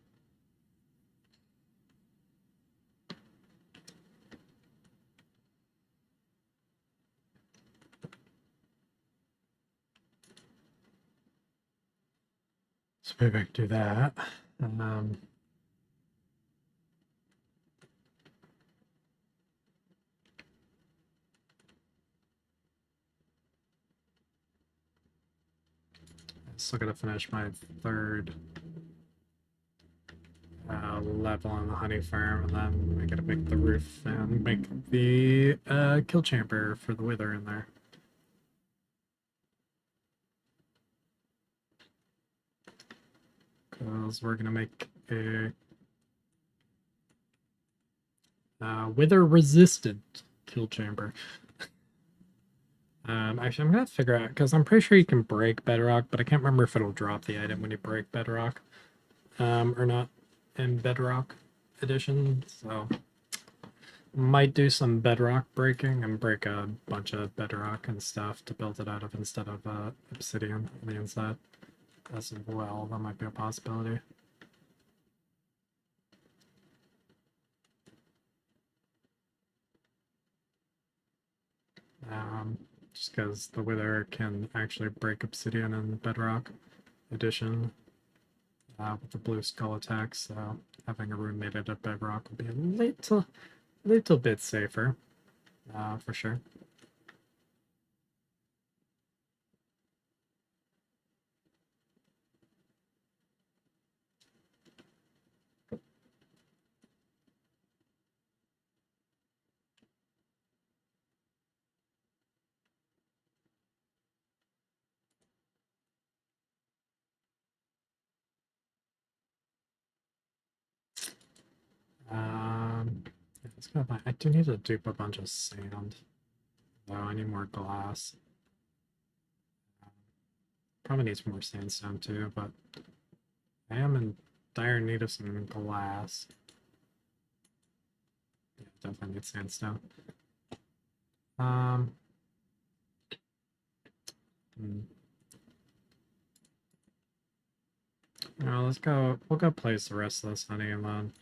So maybe I can do that. Still gotta finish my third level on the honey farm, and then I gotta make the roof and make the kill chamber for the wither in there. Because we're gonna make a wither resistant kill chamber. Actually, I'm gonna have to figure out because I'm pretty sure you can break bedrock, but I can't remember if it'll drop the item when you break bedrock, or not in Bedrock Edition. So Might do some bedrock breaking and break a bunch of bedrock and stuff to build it out of instead of obsidian on the inside as well. That might be a possibility. Just because the Wither can actually break obsidian in Bedrock Edition with the blue skull attack, so having a rune made out of Bedrock would be a little bit safer, for sure. Yeah, let's go buy. I do need to dupe a bunch of sand, though. I need more glass. Probably needs more sandstone too, but I am in dire need of some glass. Yeah, definitely need sandstone. Um, hmm. Let's go. We'll go place the rest of this honey, and then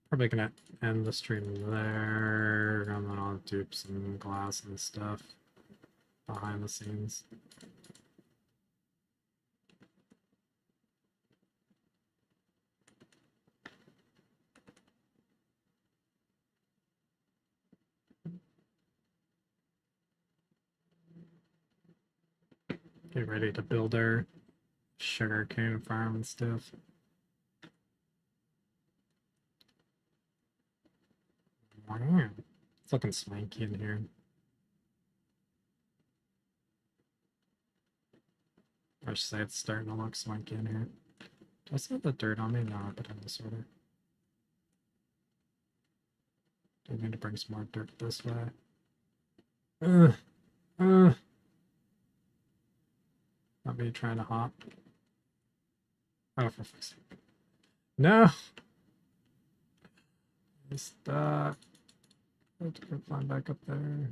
probably gonna end the stream there, and then I'll dupe some glass and stuff behind the scenes. Get ready to build our sugarcane farm and stuff. Wow. It's looking swanky in here. I should say it's starting to look swanky in here. Do I still have the dirt on me? No, I put it in the sorter. Do I need to bring some more dirt this way? Ugh. Not me trying to hop. Oh, for fuck's sake. No! Stop. I have to go climb back up there.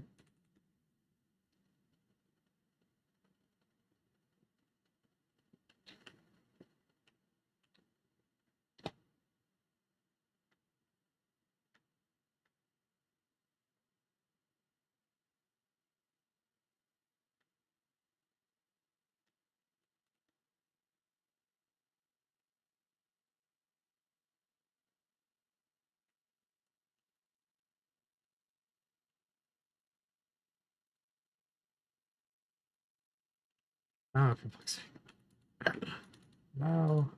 Oh, for fuck's sake. No.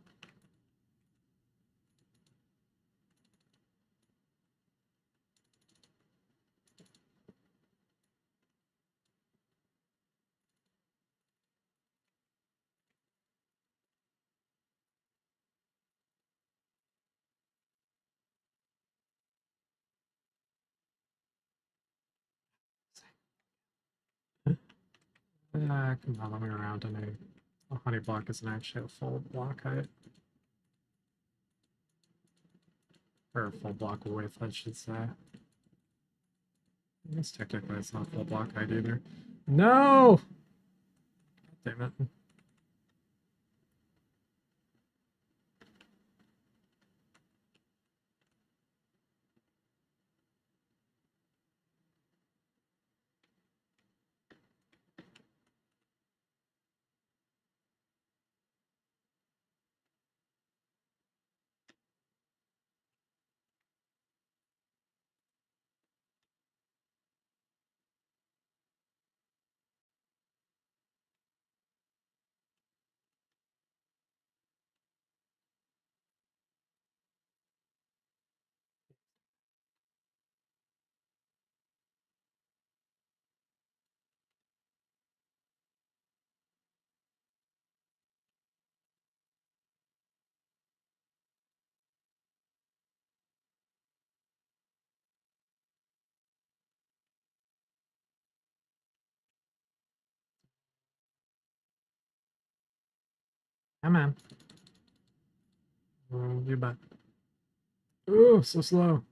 Ah, come on, let me around and a honey block isn't actually a full block height. Or a full block width, I should say. I guess technically it's not full block height either. No! Damn it. Come on. Oh, you bet. Ooh, so slow.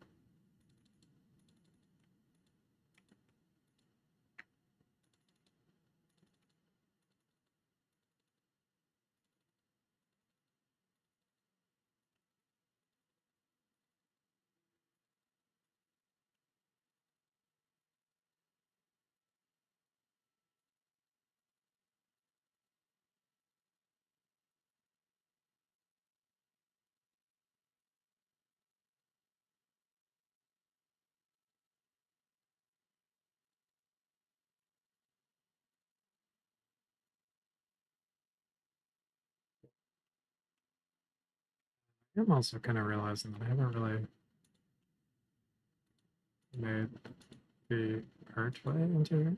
I'm also kind of realizing that I haven't really made the archway into here.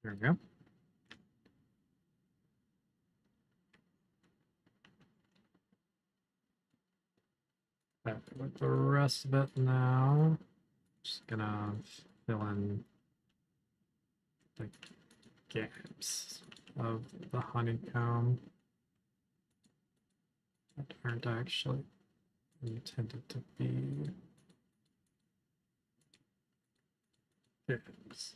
There we go. Back with the rest of it now. Just gonna fill in the gaps of the honeycomb that aren't actually intended to be gaps.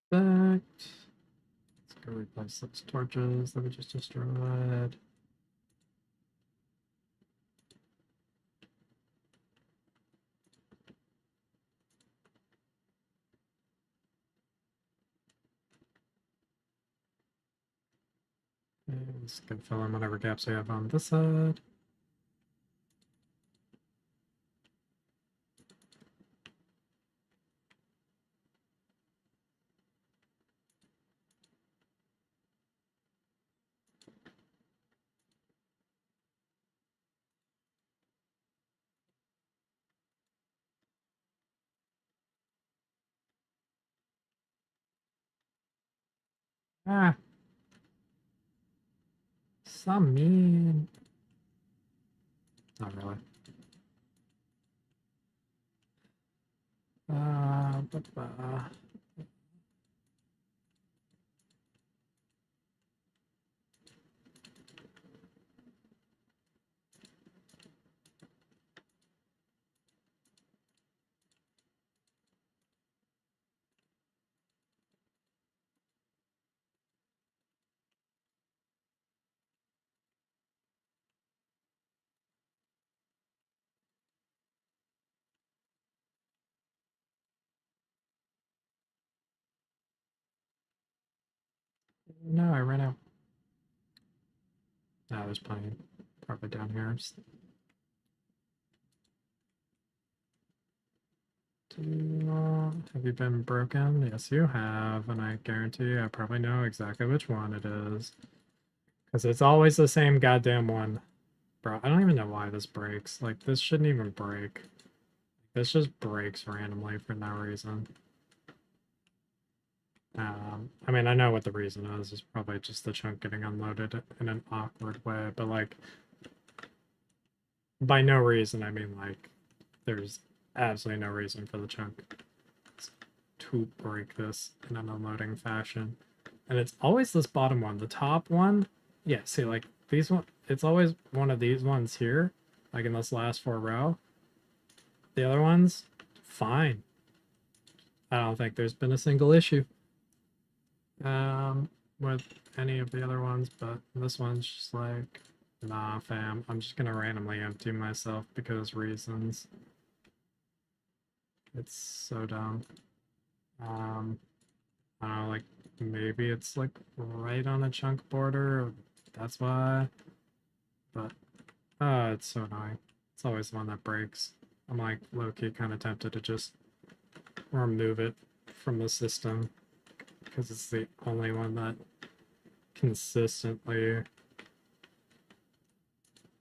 Perfect. Let's go replace those torches that we just destroyed. And let's go fill in whatever gaps we have on this side. Ah, so mean. Not really. Ba-ba. No, I ran out. No, there's plenty probably down here. Have you been broken? Yes, you have, and I guarantee I probably know exactly which one it is. Because it's always the same goddamn one. Bro, I don't even know why this breaks. Like, this shouldn't even break. This just breaks randomly for no reason. I mean, I know what the reason is. It's probably just the chunk getting unloaded in an awkward way, but like, by no reason, I mean, like, there's absolutely no reason for the chunk to break this in an unloading fashion. And it's always this bottom one. The top one, yeah, see, like, these one, it's always one of these ones here, like in this last 4 row. The other ones, fine. I don't think there's been a single issue with any of the other ones, but this one's just like Nah, fam. I'm just gonna randomly empty myself because reasons. It's so dumb. Um, I don't know, like maybe it's like right on a chunk border. That's why. But it's so annoying. It's always the one that breaks. I'm like low-key kind of tempted to just remove it from the system because it's the only one that consistently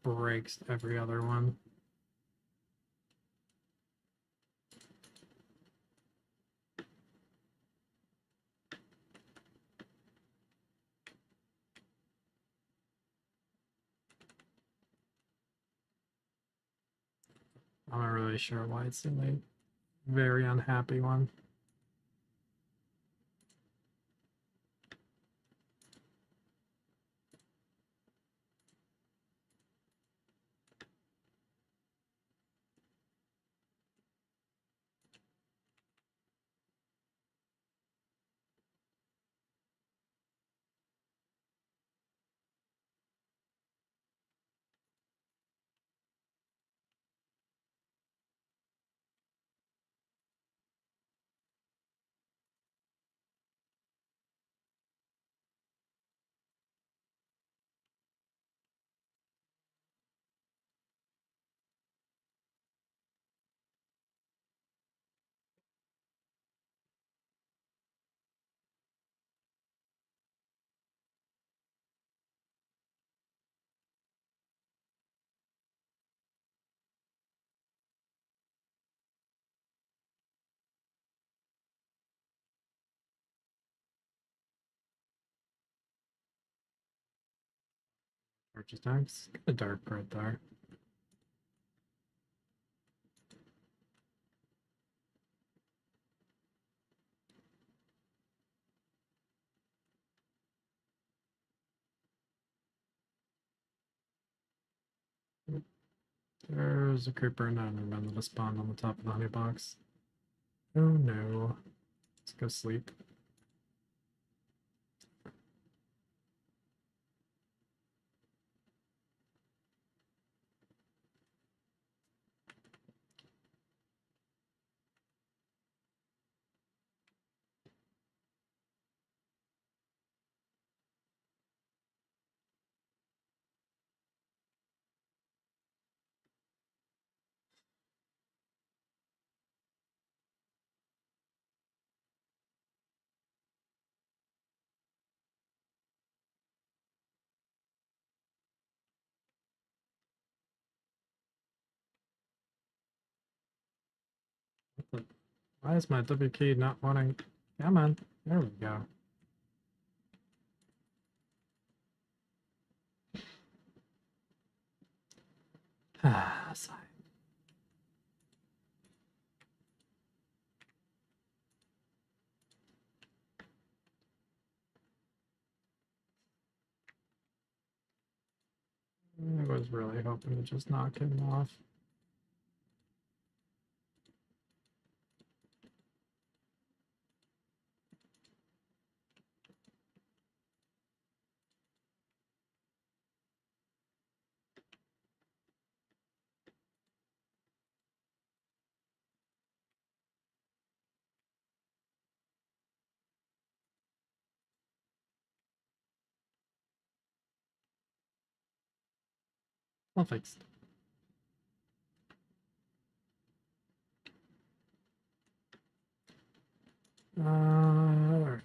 breaks every other one. I'm not really sure why it's in a very unhappy one. Torches tanks. Get the dark right there. There's a creeper and an enderman that spawned on the top of the honey box. Oh no. Let's go sleep. Why is my W key not wanting? Come on. There we go. Ah, sigh. I was really hoping to just knock him off. All fixed. Alright.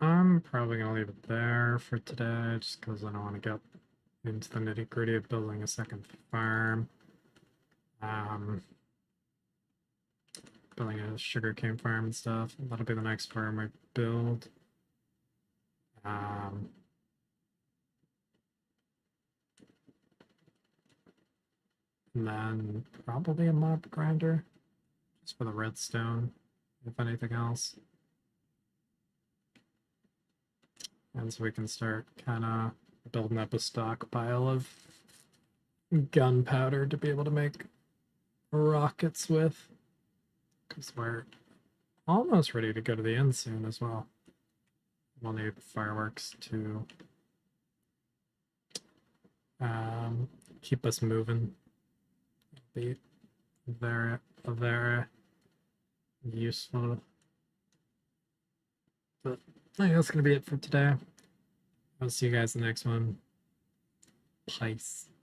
I'm probably gonna leave it there for today just because I don't want to get into the nitty gritty of building a second farm. Um, Building a sugarcane farm and stuff. That'll be the next farm I build. Um, and then probably a mob grinder just for the redstone, if anything else. And so we can start kind of building up a stockpile of gunpowder to be able to make rockets with. Because we're almost ready to go to the end soon as well. We'll need fireworks to keep us moving. Be very useful. But I think that's going to be it for today. I'll see you guys in the next one. Peace.